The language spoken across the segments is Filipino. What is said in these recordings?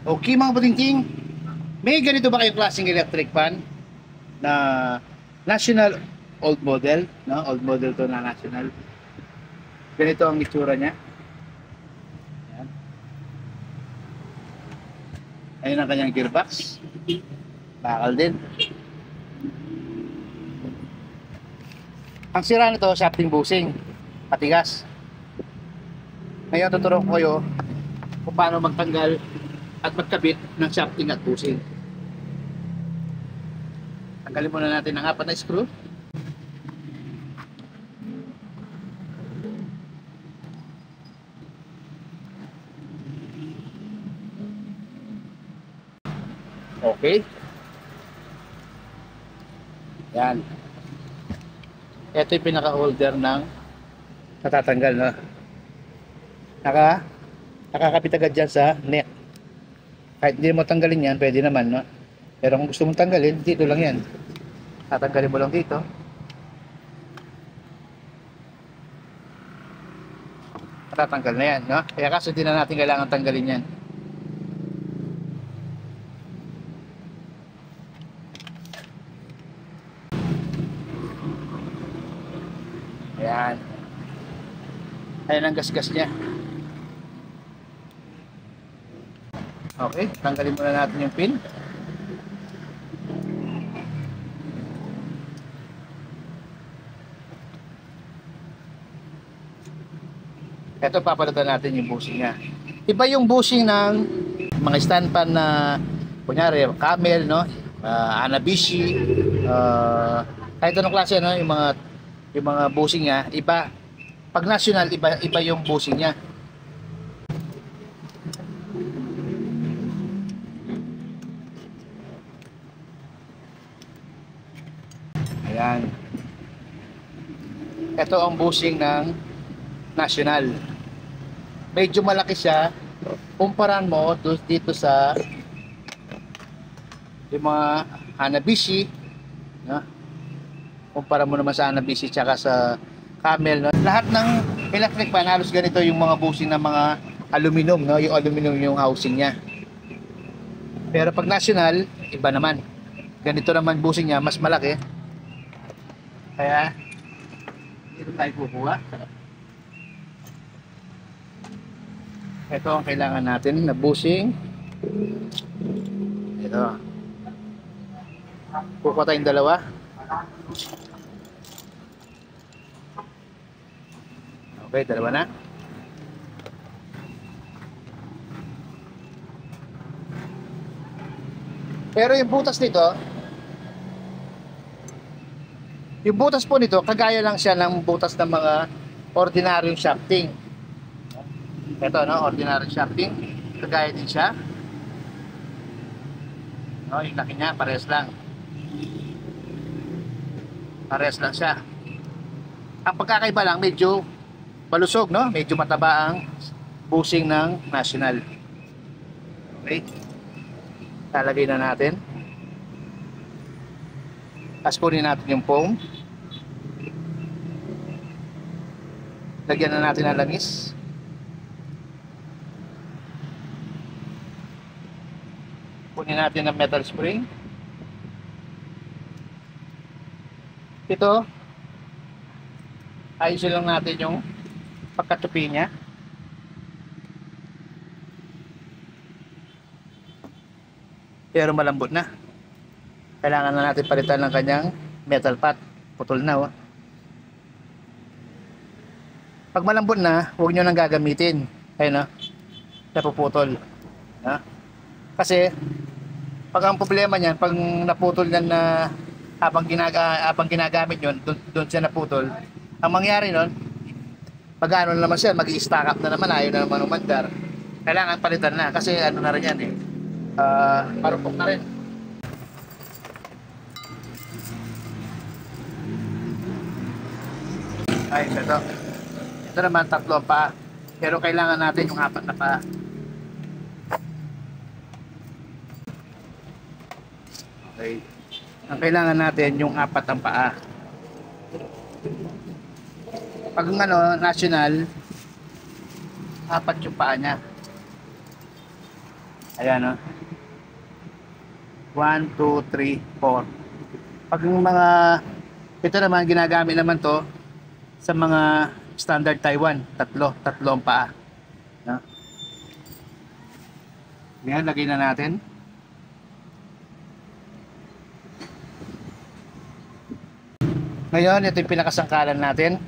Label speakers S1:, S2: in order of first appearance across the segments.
S1: Okay mga butingting, may ganito ba kayong klaseng electric fan na national old model, no? Old model to na national. Ganito ang itsura niya. Ayan. Ayun ang kanyang gearbox. Bakal din. Ang sira nito, shafting bushing, patigas. Ngayon tuturuan ko kayo kung paano magtanggal at magkabit ng shafting at bushing. Tanggalin muna natin ang 4 na screw. Okay. Yan. Ito yung pinaka-holder ng natatanggal, no? Nakakapit agad dyan sa neck. Kahit hindi mo tanggalin yan, pwede naman, no? Pero kung gusto mong tanggalin, dito lang yan. Tatanggalin mo lang dito. Matatanggal na yan, no? Kaya kaso hindi na natin kailangan tanggalin yan. Ayan. Ayan ang gasgas niya. Okay, tanggalin muna natin yung pin. Ito, papalitan natin yung bushing niya. Iba yung bushing ng mga stand pan na kunyari Camel, no? Hanabishi, kahit anong klase, no? Yung mga bushing niya, iba. Pag national, iba yung bushing niya. Ayan. Ito ang bushing ng national. Medyo malaki siya. Kumparan mo dito sa yung mga Hanabishi, no? Kumpara mo naman sa Hanabishi tsaka sa Camel, no? Lahat ng electric fan halos ganito yung mga bushing ng mga aluminum, no? Yung aluminum yung housing niya. Pero pag national, iba naman. Ganito naman bushing niya, mas malaki. Kaya dito tayo kukuha. Ito ang kailangan natin na bushing. Ito. Kukuha tayong dalawa. Okay, dalawa na. Pero yung butas nito, yung butas po nito, kagaya lang siya ng butas ng mga ordinaryong shafting. Ito, no, ordinary shafting, kagaya din siya. No, yung laki niya, pares lang. Pares lang siya. Ang pagkakaiba lang, medyo malusog, no? Medyo mataba ang bushing ng national. Okay. Lalagay na natin. Tapos kunin natin yung foam. Lagyan na natin ang langis. Kunin natin ang metal spring. Ito, ayusin lang natin yung pagkatupi niya. Pero malambot na. Kailangan na natin palitan ng kanyang metal pot. Putol na, oh. Pag malambot na, huwag nyo nang gagamitin. Ayun, oh. Napuputol. Kasi pag ang problema niyan, pag naputol yan na habang ginagamit yun, doon siya naputol, ang mangyari nun, pag ano naman siya, mag-i-stack up na naman, ayaw na naman umandar. Kailangan palitan na kasi ano na rin yan, marupok na rin. Ay, ito naman 3 ang paa, pero kailangan natin yung 4 na paa. Okay. Ang kailangan natin yung 4 ang paa. Pag national, 4 yung paa niya. Ayan, no? 1, 2, 3, 4. Pag yung mga, ito naman, ginagamit naman to sa mga standard Taiwan. Tatlo ang paa. No? Ayan, lagay na natin. Ngayon, ito yung pinakasangkalan natin.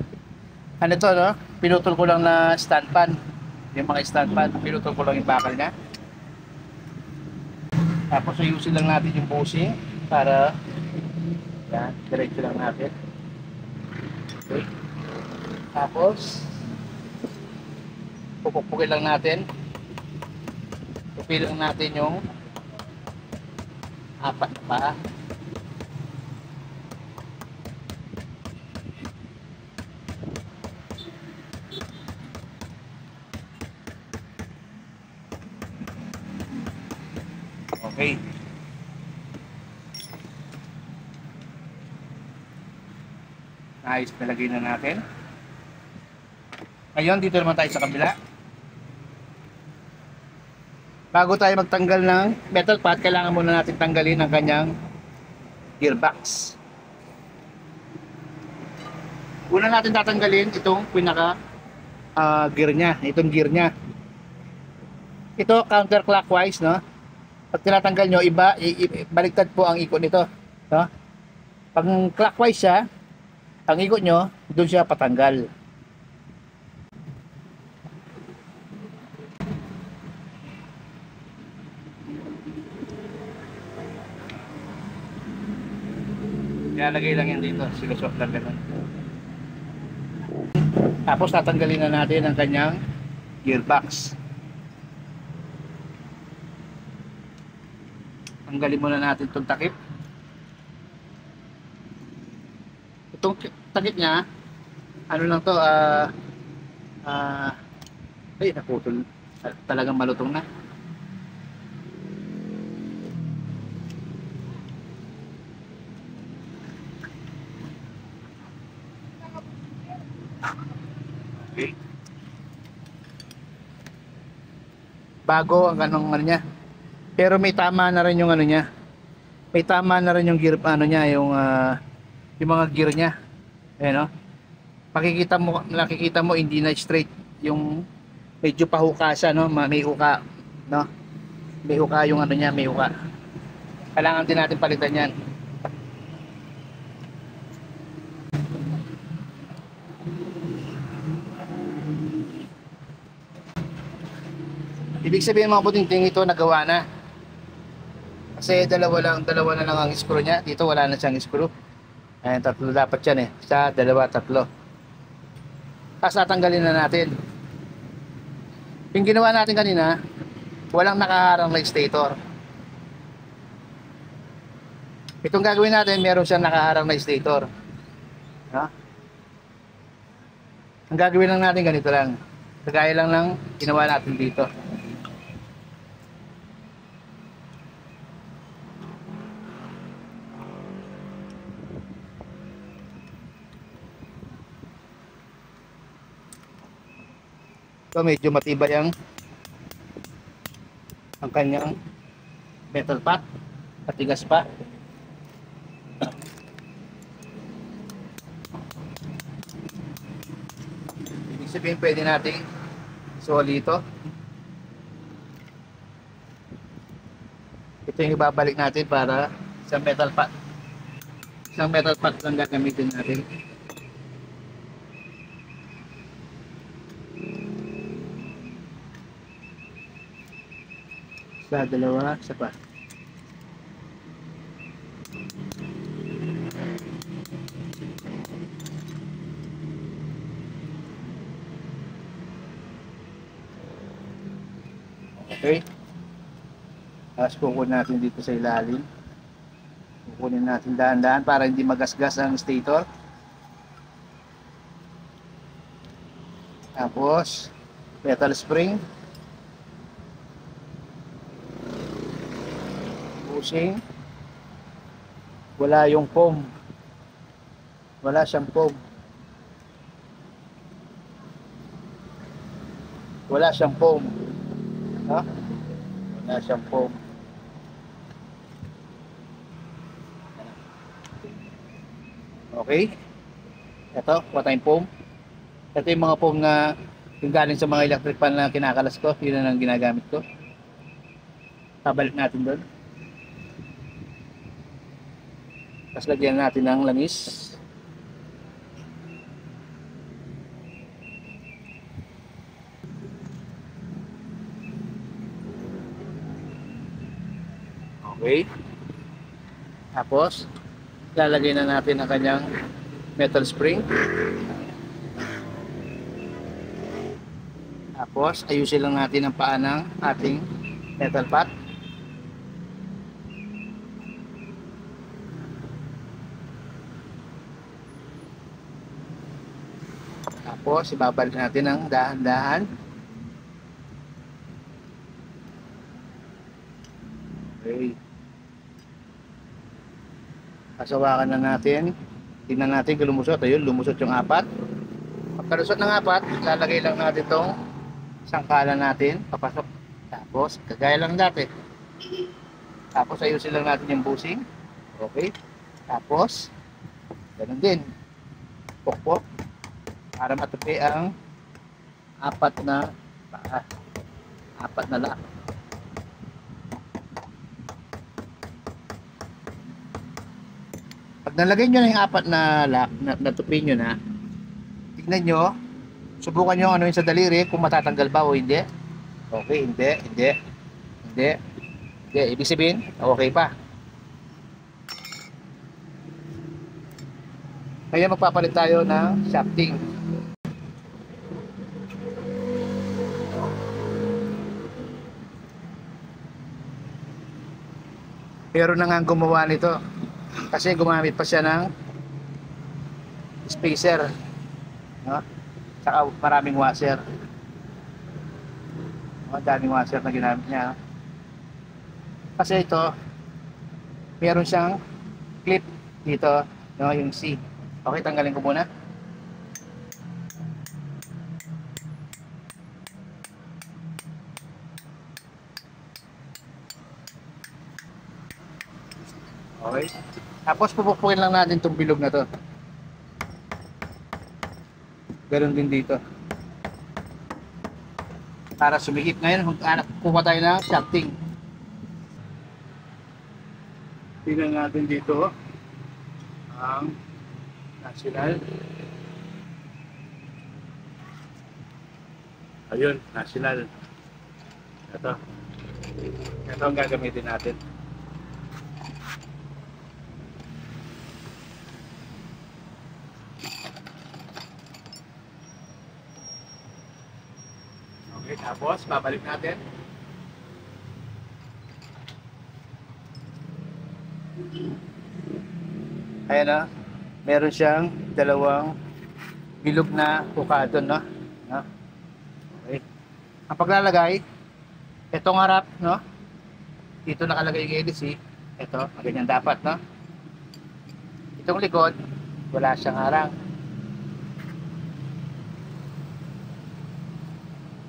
S1: Ano to, no? Pinutol ko lang na stand pan. Yung mga stand pan, pinutol ko lang yung bakal niya. Tapos ayusin lang natin yung bushing para yan, diretso lang natin. Okay. Tapos pupukpukin lang natin. Pupili lang natin yung apat na paa. Okay. Ayos, palagay na natin. Ngayon, dito naman tayo sa kabila. Bago tayo magtanggal ng metal pot, kailangan muna natin tanggalin ang kanyang gearbox. Una natin tatanggalin itong pinaka gear niya, itong gear niya. Ito counterclockwise, no? Pag tinatanggal nyo, baliktad po ang ikot nito, no? Pag clockwise siya, ang ikot nyo, doon siya patanggal. Ilalagay lang yan dito, silusok lang ganun. Tapos tatanggalin na natin ang kanyang gearbox. Tanggalin muna natin itong takip. Itong takip niya, ano lang to, ay naputol. Talagang malutong na. Okay. Bago ang anong ano niya. Pero may tama na rin yung ano niya. May tama na rin yung gear ano niya, yung mga gear niya. Ayan, no? Nakikita mo hindi na straight, yung medyo pahuka siya, no? May huka, no? May huka yung ano niya, may huka. Kailangan din natin palitan 'yan. Ibig sabihin mga puting-ting, ito nagawa na. Kasi dalawa na lang ang screw niya. Dito wala na siyang screw. Ayan, tatlo dapat yan eh. Isa, dalawa, tatlo. Tapos tatanggalin na natin. Yung ginawa natin kanina, walang nakaharang na stator. Itong gagawin natin, meron siyang nakaharang na stator. Ha? Ang gagawin lang natin ganito lang. Kagaya lang ng ginawa natin dito. So medyo matibay ang kanyang metal pot, matigas pa. Ibig sabihin pwede nating isoli ito. Ito yung ibabalik natin para sa metal pot. Isang metal pot lang gagamitin natin. Isa, dalawa, isa pa. Okay. Tapos kukunin natin dito sa ilalim. Kukunin natin dahan-dahan para hindi magasgas ang stator. Tapos metal spring. Bushing. Wala yung foam. Wala siyang foam. Wala siyang foam. Ha? Wala siyang foam. Okay. Ito, kuha tayong foam. Ito yung mga foam na yung galing sa mga electric pan na kinakalas ko. Yun na ang ginagamit ko. Pabalik natin doon. Tapos lagyan natin ng langis. Okay. Tapos, lalagay na natin ang kanyang metal spring. Tapos, ayusin lang natin ang paa ng ating metal pot. Tapos, ibabalik natin ng dahan-dahan. Okay. Kasawakan na natin. Tingnan natin kung lumusot. Ayun, lumusot yung 4. Pagkalusot ng 4, lalagay lang natin itong sangkalan natin. Papasok. Tapos, kagaya lang dati. Tapos, ayusin lang natin yung busing. Okay. Tapos, ganun din. Pokpok. Para matupi ang 4 na paa. 4 na lock. Pag nalagay nyo na yung 4 na lock, natupi nyo na, tignan nyo, subukan nyo ano yung sa daliri, kung matatanggal ba o hindi. Okay, hindi. Ibig sabihin, okay pa. Kaya magpapalit tayo ng shafting. Pero na nga gumawa nito. Kasi gumamit pa siya ng spacer, no? Saka maraming washer. Daming washer na ginamit niya. Kasi ito, meron siyang clip dito, no? Yung C. Okay, tanggalin ko muna. Okay. Tapos pupupukin lang natin itong bilog na to. Ganon din dito. Para sumikip. Ngayon, kuha tayo ng shafting. Tingnan natin dito ang national. Ayun, national. Ito ang gagamitin natin. Okay, tapos babalik natin. Ayan na, meron siyang dalawang bilog na bukado, no? Okay. Ang paglalagay, itong harap, no? Dito nakalagay yung LC. Ito, ganyan dapat, no? Itong likod, wala siyang harang.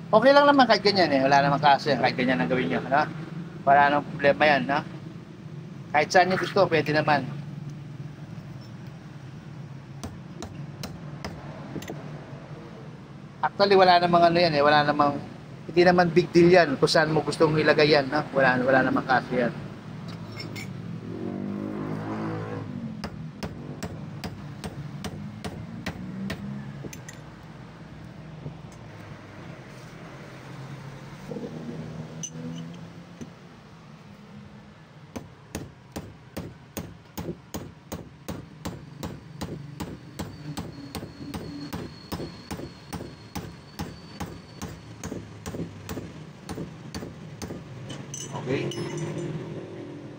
S1: Okay lang naman kahit ganyan eh. Wala naman kaso yan. Kahit ganyan ang gawin nyo. No? Wala namang problema yan. No? Kahit saan nyo gusto, pwede naman. Actually, wala namang ano yan eh. Wala namang, hindi naman big deal yan kung saan mo gustong ilagay yan. No? Wala namang kaso yan. Okay.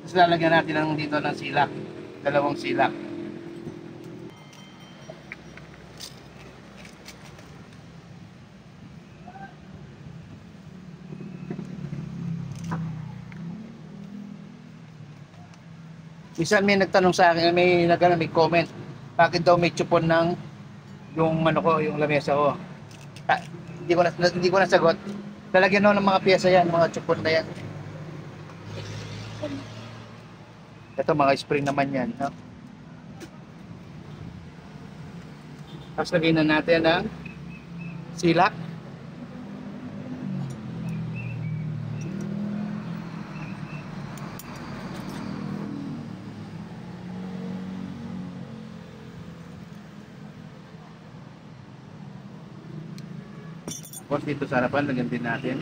S1: Tapos lalagyan natin ng dito ng silak. Dalawang silak. Minsan may nagtanong sa akin, may comment, bakit daw may chupon ng yung ano ko, yung lamesa ko. Hindi ko nasagot. Lalagyan ng mga piyesa yan, mga chupon na yan. Ito mga spring naman yan. No? Tapos lagyan na natin ang silak. Tapos dito sa harapan, lagyan din natin.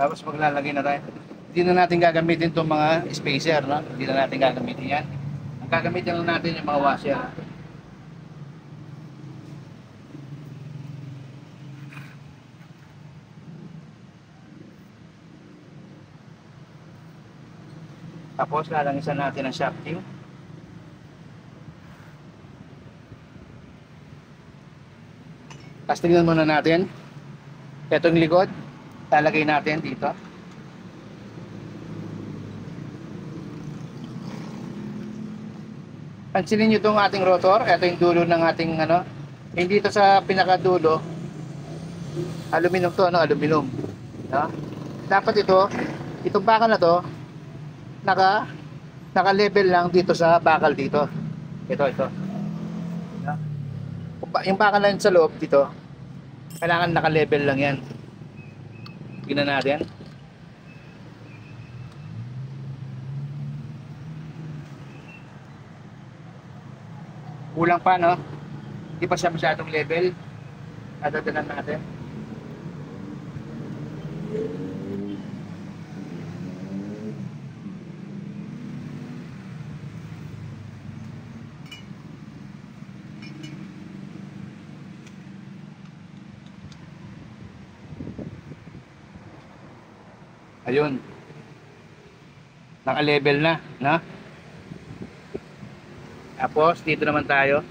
S1: Tapos maglalagay na tayo. Hindi na natin gagamitin itong mga spacer, no? Hindi na natin gagamitin yan. Ang gagamitin lang natin yung mga washer. Tapos lalangisan natin ang shafting. Tapos tingnan muna natin. Itong likod, lalagay natin dito. Pansinin nyo itong ating rotor. Ito yung dulo ng ating ano. Hindi ito sa pinakadulo. Aluminum to, ano? Aluminum. No? Dapat ito, itong bakal na to, naka-level lang dito sa bakal dito. Ito. No? Yung bakal na yun sa loob dito, kailangan naka-level lang yan. Tingnan natin. Kulang pa, no? Hindi pa siya masyadong level. Dadagdagan natin. Ayun. Naka-level na, no? Tapos dito naman tayo.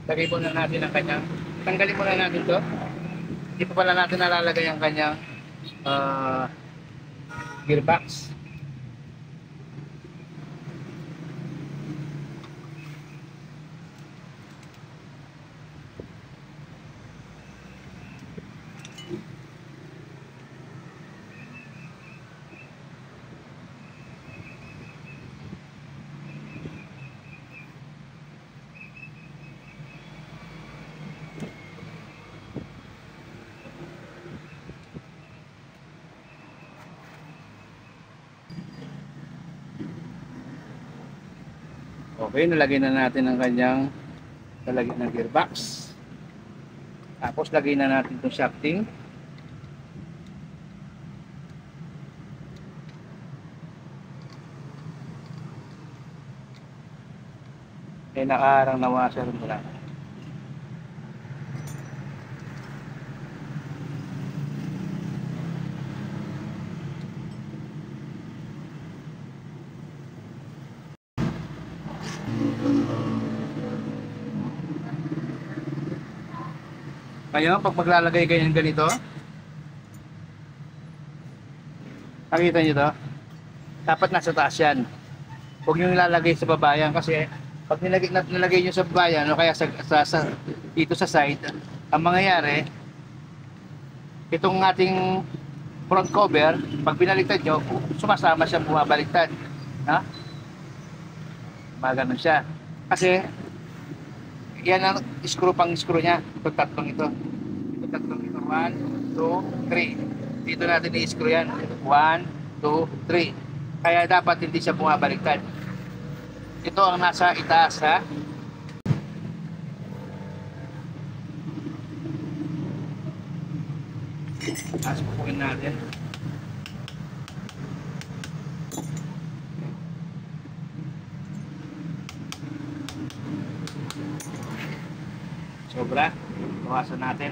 S1: Lagay muna natin ang kanyang, tanggalin muna natin to. Hindi pa pala natin nalalagay ang kanyang gearbox. Okay, nalagay na natin ang kanyang lalagyan ng gearbox. Tapos lagay na natin itong shafting. May nakaharang na washer mula. Ngayon, pag maglalagay kayo ng ganito, nakita nyo to? Dapat nasa taas yan. Huwag nyo nilalagay sa baba yan kasi pag nilagay nyo sa baba yan o kaya dito sa side, ang mangyayari, itong ating front cover, pag binaliktad nyo, sumasama siya, bumabaliktad. Ha? Maganon siya. Kasi yan ang pang screw niya. Itong tatlong ito. Itong tatlong ito. 1, 2, 3. Dito natin i-screw yan. 1, 2, 3. Kaya dapat hindi siya bumabaliktad. Ito ang nasa itaas, ha? Tapos pupukin natin. Sobra. Bawasan natin.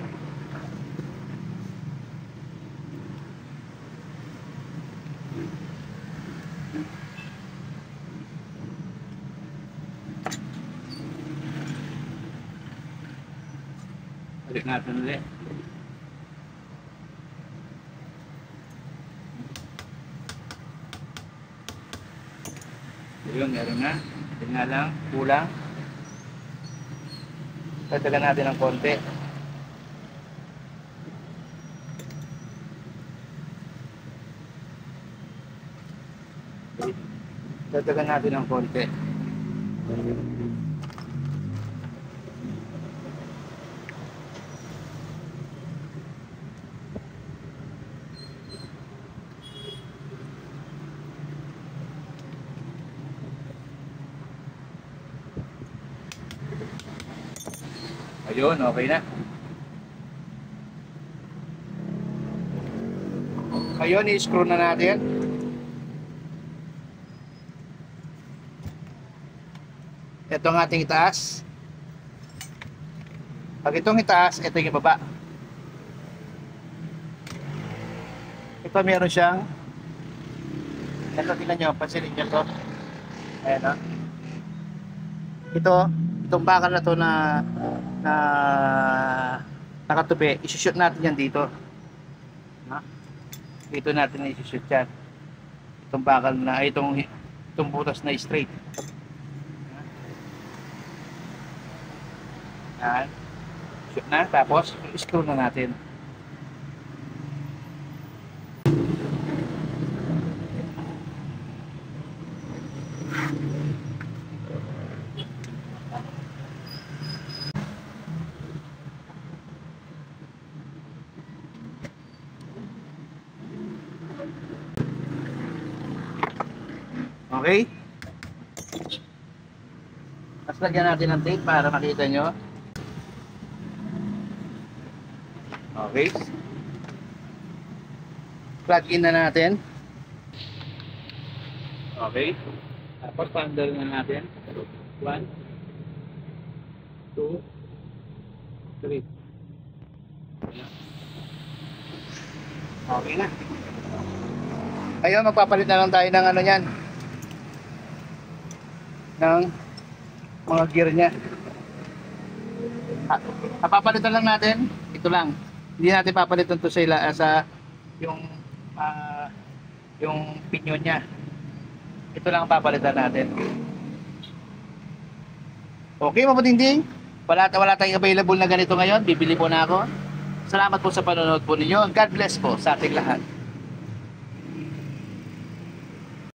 S1: Balik natin ulit. Yun, meron na. Yun nga lang, kulang. Dagdagan natin ng konti. Dagdagan natin ng konti. Ayun, okay na. Ayun, i-screw na natin. Ito ang ating itaas. Pag itong itaas, ito yung ibaba. Ito meron siyang, ito tingnan nyo, pansinin nyo to. Ayan o. Itong bakal na to na nakatupi, isushoot natin yan dito. Dito natin isushoot yan. Itong bakal na, itong butas na straight. Yan. Shoot na, tapos screw na natin. Okay? Tapos lagyan natin ng tape para makita nyo. Okay. Plug in na natin. Okay. Tapos handle na natin. 1, 2, 3. Okay na. Ayun, magpapalit na lang tayo ng ano niyan. Ng mga gear niya. Papalitan lang natin. Ito lang. Hindi natin papalitan to sa yung pinion niya. Ito lang ang papalitan natin. Okay, mapatinding. Wala tayong available na ganito ngayon. Bibili po na ako. Salamat po sa panonood po ninyo. God bless po sa ating lahat.